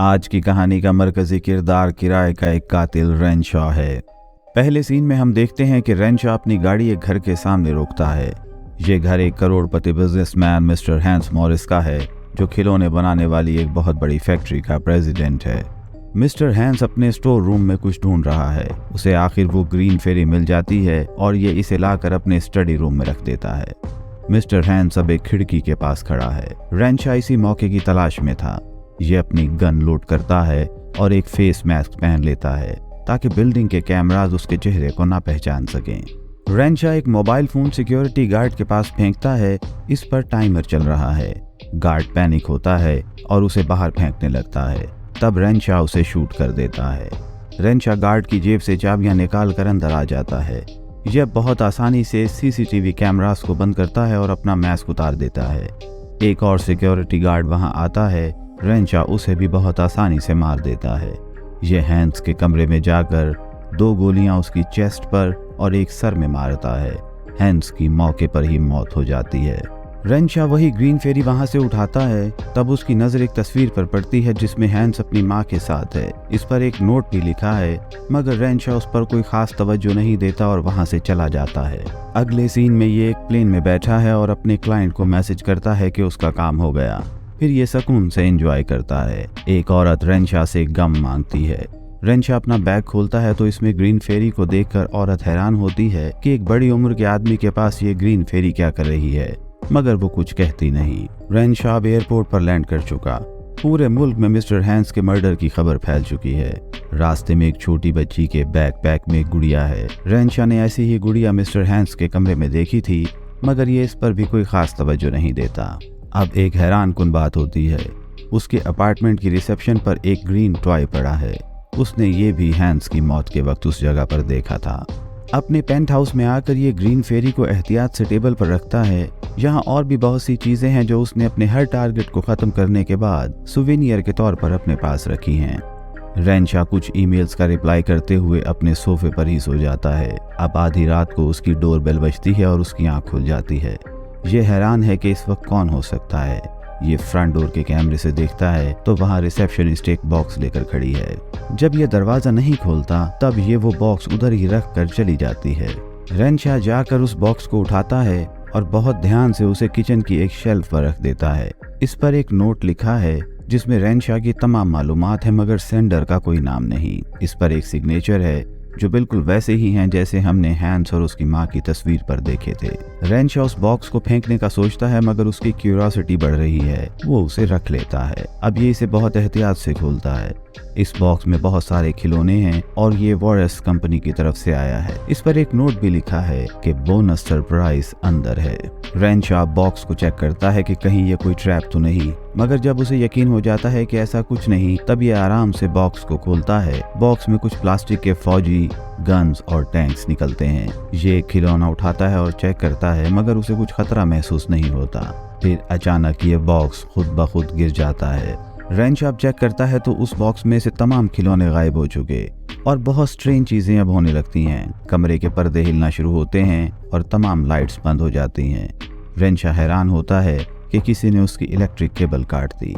आज की कहानी का मरकजी किरदार किराए का एक कातिल रेनशॉ है। पहले सीन में हम देखते हैं कि रेनशॉ अपनी गाड़ी एक घर के सामने रोकता है। ये घर एक करोड़पति बिजनेसमैन मिस्टर हैंस मॉरिस का है, जो खिलौने बनाने वाली एक बहुत बड़ी फैक्ट्री का प्रेसिडेंट है। मिस्टर हैंस अपने स्टोर रूम में कुछ ढूंढ रहा है। उसे आखिर वो ग्रीन फेरी मिल जाती है और ये इसे लाकर अपने स्टडी रूम में रख देता है। मिस्टर हैंस अब एक खिड़की के पास खड़ा है। रेनशॉ इसी मौके की तलाश में था। ये अपनी गन लोड करता है और एक फेस मास्क पहन लेता है ताकि बिल्डिंग के कैमराज उसके चेहरे को ना पहचान सकें। रेनशॉ एक मोबाइल फोन सिक्योरिटी गार्ड के पास फेंकता है। इस पर टाइमर चल रहा है। गार्ड पैनिक होता है और उसे बाहर फेंकने लगता है। तब रेनशॉ उसे शूट कर देता है। रेनशॉ गार्ड की जेब से चाबियां निकाल कर अंदर आ जाता है। यह बहुत आसानी से सीसीटीवी कैमरास को बंद करता है और अपना मास्क उतार देता है। एक और सिक्योरिटी गार्ड वहां आता है। रेनशॉ उसे भी बहुत आसानी से मार देता है। यह हैंस के कमरे में जाकर 2 गोलियां उसकी चेस्ट पर और एक सर में मारता है। हैंस की मौके पर ही मौत हो जाती है। रेनशॉ वही ग्रीन फेरी वहां से उठाता है। तब उसकी नजर एक तस्वीर पर पड़ती है जिसमें हैंस अपनी मां के साथ है। इस पर एक नोट भी लिखा है, मगर रेनशॉ उस पर कोई खास तवज्जो नहीं देता और वहां से चला जाता है। अगले सीन में ये एक प्लेन में बैठा है और अपने क्लाइंट को मैसेज करता है कि उसका काम हो गया। फिर ये सुकून से एंजॉय करता है। एक औरत रेनशॉ से गम मांगती है। रेनशॉ अपना बैग खोलता है तो इसमें ग्रीन फेरी को देखकर औरत हैरान होती है कि एक बड़ी उम्र के आदमी के पास ये ग्रीन फेरी क्या कर रही है, मगर वो कुछ कहती नहीं। रेनशॉ अब एयरपोर्ट पर लैंड कर चुका। पूरे मुल्क में मिस्टर हैंस के मर्डर की खबर फैल चुकी है। रास्ते में एक छोटी बच्ची के बैकपैक में एक गुड़िया है। रेनशॉ ने ऐसी ही गुड़िया मिस्टर हैंस के कमरे में देखी थी, मगर ये इस पर भी कोई खास तवज्जो नहीं देता। अब एक हैरान कुन बात होती है। उसके अपार्टमेंट की रिसेप्शन पर एक ग्रीन टॉय पड़ा है। उसने ये भी हैंस की मौत के वक्त उस जगह पर देखा था। अपने पेंट हाउस में आकर ये ग्रीन फेरी को एहतियात से टेबल पर रखता है। यहाँ और भी बहुत सी चीजें हैं जो उसने अपने हर टारगेट को खत्म करने के बाद सुवेनियर के तौर पर अपने पास रखी हैं। रेनशॉ कुछ ईमेल्स का रिप्लाई करते हुए अपने सोफे पर ही सो जाता है। अब आधी रात को उसकी डोरबेल बजती है और उसकी आंख खुल जाती है। ये हैरान है कि इस वक्त कौन हो सकता है। ये फ्रंट डोर के कैमरे से देखता है तो वहाँ रिसेप्शनिस्ट एक बॉक्स लेकर खड़ी है। जब ये दरवाजा नहीं खोलता तब ये वो बॉक्स उधर ही रख कर चली जाती है। रेनशॉ जाकर उस बॉक्स को उठाता है और बहुत ध्यान से उसे किचन की एक शेल्फ पर रख देता है। इस पर एक नोट लिखा है जिसमें रेनशॉ की तमाम मालूमात है, मगर सेंडर का कोई नाम नहीं। इस पर एक सिग्नेचर है जो बिल्कुल वैसे ही हैं जैसे हमने हैंस और उसकी मां की तस्वीर पर देखे थे। रेनशॉ उस बॉक्स को फेंकने का सोचता है, मगर उसकी क्यूरियोसिटी बढ़ रही है। वो उसे रख लेता है। अब ये इसे बहुत एहतियात से खोलता है। इस बॉक्स में बहुत सारे खिलौने हैं और ये वॉरेस कंपनी की तरफ से आया है। इस पर एक नोट भी लिखा है कि बोनस सरप्राइज अंदर है। रेनशॉ बॉक्स को चेक करता है कि कहीं ये कोई ट्रैप तो नहीं, मगर जब उसे यकीन हो जाता है कि ऐसा कुछ नहीं, तब ये आराम से बॉक्स को खोलता है। बॉक्स में कुछ प्लास्टिक के फौजी गन्स और टैंक्स निकलते हैं। ये खिलौना उठाता है और चेक करता है, मगर उसे कुछ खतरा महसूस नहीं होता। फिर अचानक ये बॉक्स खुद ब खुद गिर जाता है। रेनशॉ चेक करता है तो उस बॉक्स में से तमाम खिलौने गायब हो चुके और बहुत स्ट्रेंज चीजें अब होने लगती हैं। कमरे के पर्दे हिलना शुरू होते हैं और तमाम लाइट्स बंद हो जाती हैं। रेनशॉ हैरान होता है कि किसी ने उसकी इलेक्ट्रिक केबल काट दी।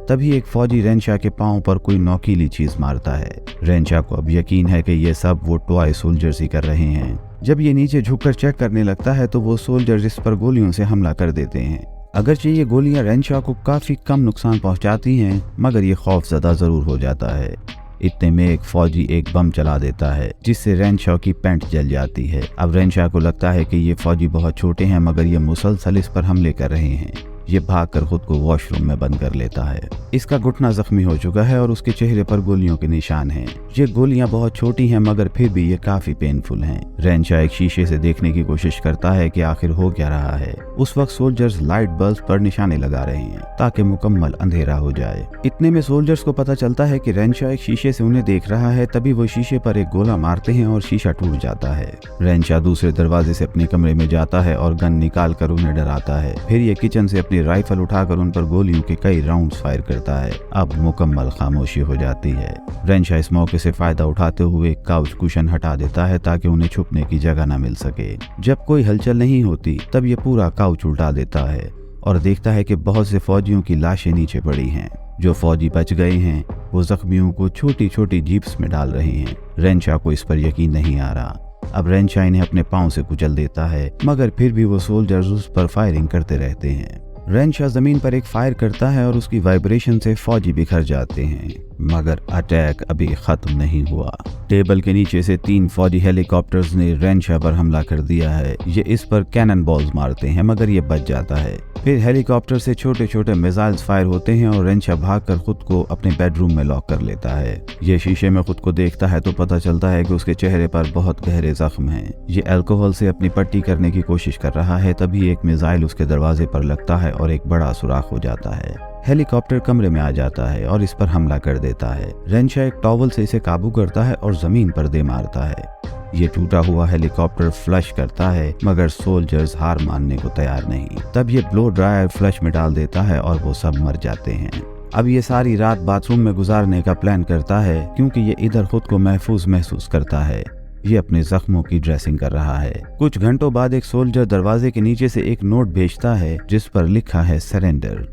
तभी एक फौजी रेनशॉ के पांव पर कोई नोकीली चीज मारता है। रेनशॉ को अब यकीन है कि ये सब वो टॉय सोल्जर्स ही कर रहे हैं। जब ये नीचे झुककर चेक करने लगता है तो वो सोल्जर्स इस पर गोलियों से हमला कर देते हैं। अगरचे ये गोलियां रेनशॉ को काफी कम नुकसान पहुंचाती हैं, मगर ये खौफजदा जरूर हो जाता है। इतने में एक फौजी एक बम चला देता है जिससे रेनशॉ की पैंट जल जाती है। अब रेनशॉ को लगता है कि ये फौजी बहुत छोटे हैं, मगर ये मुसलसल इस पर हमले कर रहे हैं। ये भागकर खुद को वॉशरूम में बंद कर लेता है। इसका घुटना जख्मी हो चुका है और उसके चेहरे पर गोलियों के निशान हैं। ये गोलियां बहुत छोटी हैं, मगर फिर भी ये काफी पेनफुल हैं। रेनशॉ एक शीशे से देखने की कोशिश करता है कि आखिर हो क्या रहा है। उस वक्त सोल्जर्स लाइट बल्ब पर निशाने लगा रहे हैं ताकि मुकम्मल अंधेरा हो जाए। इतने में सोल्जर्स को पता चलता है कि रेनशॉ एक शीशे से उन्हें देख रहा है। तभी वो शीशे पर एक गोला मारते हैं और शीशा टूट जाता है। रेनशॉ दूसरे दरवाजे से अपने कमरे में जाता है और गन निकाल कर उन्हें डराता है। फिर ये किचन से अपनी राइफल उठाकर उन पर गोलियों के कई राउंड्स फायर करता है। अब मुकम्मल खामोशी हो जाती है। रेनशॉ इस मौके से फायदा उठाते हुए काउच कुशन हटा देता है ताकि उन्हें छुपने की जगह न मिल सके। जब कोई हलचल नहीं होती तब ये पूरा काउच उल्टा देता है और देखता है कि बहुत से फौजियों की लाशें नीचे पड़ी हैं। जो फौजी बच गए हैं वो जख्मियों को छोटी छोटी जीप्स में डाल रहे हैं। रेंशा को इस पर यकीन नहीं आ रहा। अब रेंशा इन्हें अपने पांव से कुचल देता है, मगर फिर भी वो सोल्जर्स उस पर फायरिंग करते रहते हैं। रेंशा जमीन पर एक फायर करता है और उसकी वाइब्रेशन से फौजी बिखर जाते हैं, मगर अटैक अभी खत्म नहीं हुआ। टेबल के नीचे से 3 फौजी हेलीकॉप्टर्स ने रेंशा पर हमला कर दिया है। ये इस पर कैनन बॉल्स मारते हैं, मगर ये बच जाता है। फिर हेलीकॉप्टर से छोटे छोटे मिसाइल्स फायर होते हैं और रेंशा भागकर खुद को अपने बेडरूम में लॉक कर लेता है। ये शीशे में खुद को देखता है तो पता चलता है कि उसके चेहरे पर बहुत गहरे जख्म हैं। ये अल्कोहल से अपनी पट्टी करने की कोशिश कर रहा है, तभी एक मिसाइल उसके दरवाजे पर लगता है और एक बड़ा सुराख हो जाता है। हेलीकॉप्टर कमरे में आ जाता है और इस पर हमला कर देता है। रेंशा एक टॉवल से इसे काबू करता है और जमीन पर दे मारता है। ये टूटा हुआ हेलीकॉप्टर फ्लश करता है, मगर सोल्जर्स हार मानने को तैयार नहीं। तब ये ब्लो ड्रायर फ्लश में डाल देता है और वो सब मर जाते हैं। अब ये सारी रात बाथरूम में गुजारने का प्लान करता है, क्योंकि ये इधर खुद को महफूज महसूस करता है। ये अपने जख्मों की ड्रेसिंग कर रहा है। कुछ घंटों बाद एक सोल्जर दरवाजे के नीचे से एक नोट भेजता है जिस पर लिखा है सरेंडर।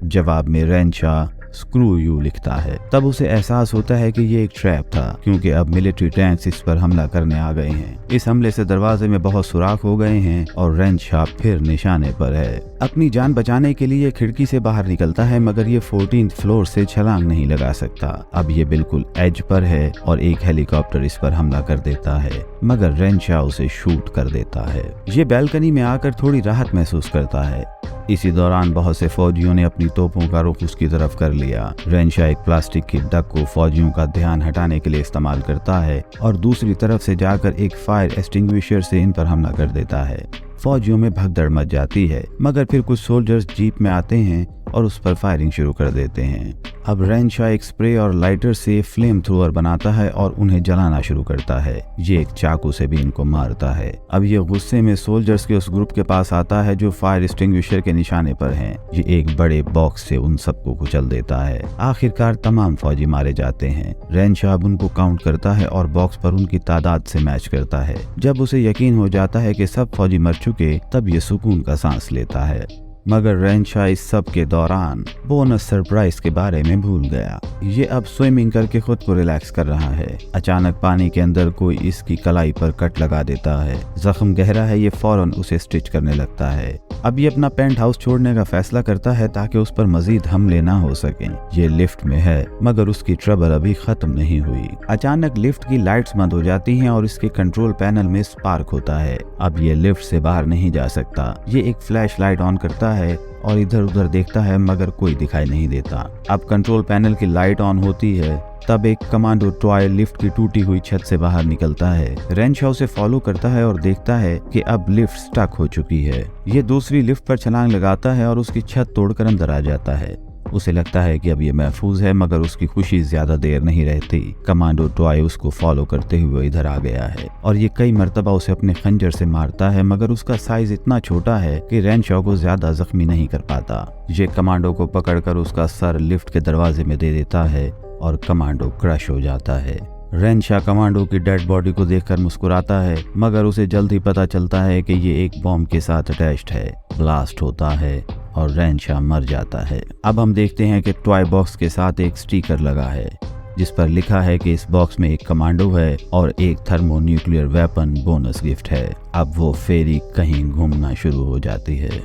जवाब में रेंशा स्क्रू यू लिखता है। तब उसे एहसास होता है कि ये एक ट्रैप था, क्योंकि अब मिलिट्री टैंक्स इस पर हमला करने आ गए हैं। इस हमले से दरवाजे में बहुत सुराख हो गए हैं और रेंशा फिर निशाने पर है। अपनी जान बचाने के लिए खिड़की से बाहर निकलता है, मगर ये 14th फ्लोर से छलांग नहीं लगा सकता। अब ये बिल्कुल एज पर है और एक हेलीकॉप्टर इस पर हमला कर देता है, मगर रेंशा उसे शूट कर देता है। ये बैल्कनी में आकर थोड़ी राहत महसूस करता है। इसी दौरान बहुत से फौजियों ने अपनी तोपों का रुख उसकी तरफ कर लिया। रेंशा एक प्लास्टिक की डक को फौजियों का ध्यान हटाने के लिए इस्तेमाल करता है और दूसरी तरफ से जाकर एक फायर एक्सटिंग्विशर से इन पर हमला कर देता है। फौजियों में भगदड़ मच जाती है, मगर फिर कुछ सोल्जर्स जीप में आते हैं और उस पर फायरिंग शुरू कर देते हैं। अब रेंशा एक स्प्रे और लाइटर से फ्लेम थ्रोअर बनाता है और उन्हें जलाना शुरू करता है। ये एक चाकू से भी इनको मारता है। अब ये गुस्से में सोल्जर्स के उस ग्रुप के पास आता है जो फायर एक्सटिंग्विशर के निशाने पर हैं। ये एक बड़े बॉक्स से उन सबको कुचल देता है। आखिरकार तमाम फौजी मारे जाते हैं। रेंशा अब उनको काउंट करता है और बॉक्स पर उनकी तादाद से मैच करता है। जब उसे यकीन हो जाता है कि सब फौजी मर चुके, तब ये सुकून का सांस लेता है। मगर रेंशा इस सब के दौरान बोनस सरप्राइज के बारे में भूल गया। ये अब स्विमिंग करके खुद को रिलैक्स कर रहा है। अचानक पानी के अंदर कोई इसकी कलाई पर कट लगा देता है। जख्म गहरा है, ये फौरन उसे स्टिच करने लगता है। अब ये अपना पेंट हाउस छोड़ने का फैसला करता है ताकि उस पर मजीद हमले ना हो सकें। ये लिफ्ट में है, मगर उसकी ट्रबल अभी खत्म नहीं हुई। अचानक लिफ्ट की लाइट्स बंद हो जाती हैं और इसके कंट्रोल पैनल में स्पार्क होता है। अब ये लिफ्ट से बाहर नहीं जा सकता। ये एक फ्लैश लाइट ऑन करता है और इधर उधर देखता है, मगर कोई दिखाई नहीं देता। अब कंट्रोल पैनल की लाइट ऑन होती है। तब एक कमांडो टॉय लिफ्ट की टूटी हुई छत से बाहर निकलता है। रेंशा उसे फॉलो करता है और देखता है कि अब लिफ्ट स्टक हो चुकी है। ये दूसरी लिफ्ट पर छलांग लगाता है और उसकी छत तोड़कर अंदर आ जाता है। उसे लगता है कि अब ये महफूज है, मगर उसकी खुशी ज्यादा देर नहीं रहती। कमांडो टॉय उसको फॉलो करते हुए इधर आ गया है और ये कई मर्तबा उसे अपने खंजर से मारता है, मगर उसका साइज इतना छोटा है कि रेंशा को ज्यादा जख्मी नहीं कर पाता। ये कमांडो को पकड़कर उसका सर लिफ्ट के दरवाजे में दे देता है और कमांडो क्रश हो जाता है। रेंशा कमांडो की डेड बॉडी को देखकर मुस्कुराता है, मगर उसे जल्द ही पता चलता है कि ये एक बॉम्ब के साथ अटैच्ड है। ब्लास्ट होता है और रेंशा मर जाता है। अब हम देखते हैं कि टॉय बॉक्स के साथ एक स्टिकर लगा है जिस पर लिखा है कि इस बॉक्स में एक कमांडो है और एक थर्मोन्यूक्लियर वेपन बोनस गिफ्ट है। अब वो फेरी कहीं घूमना शुरू हो जाती है।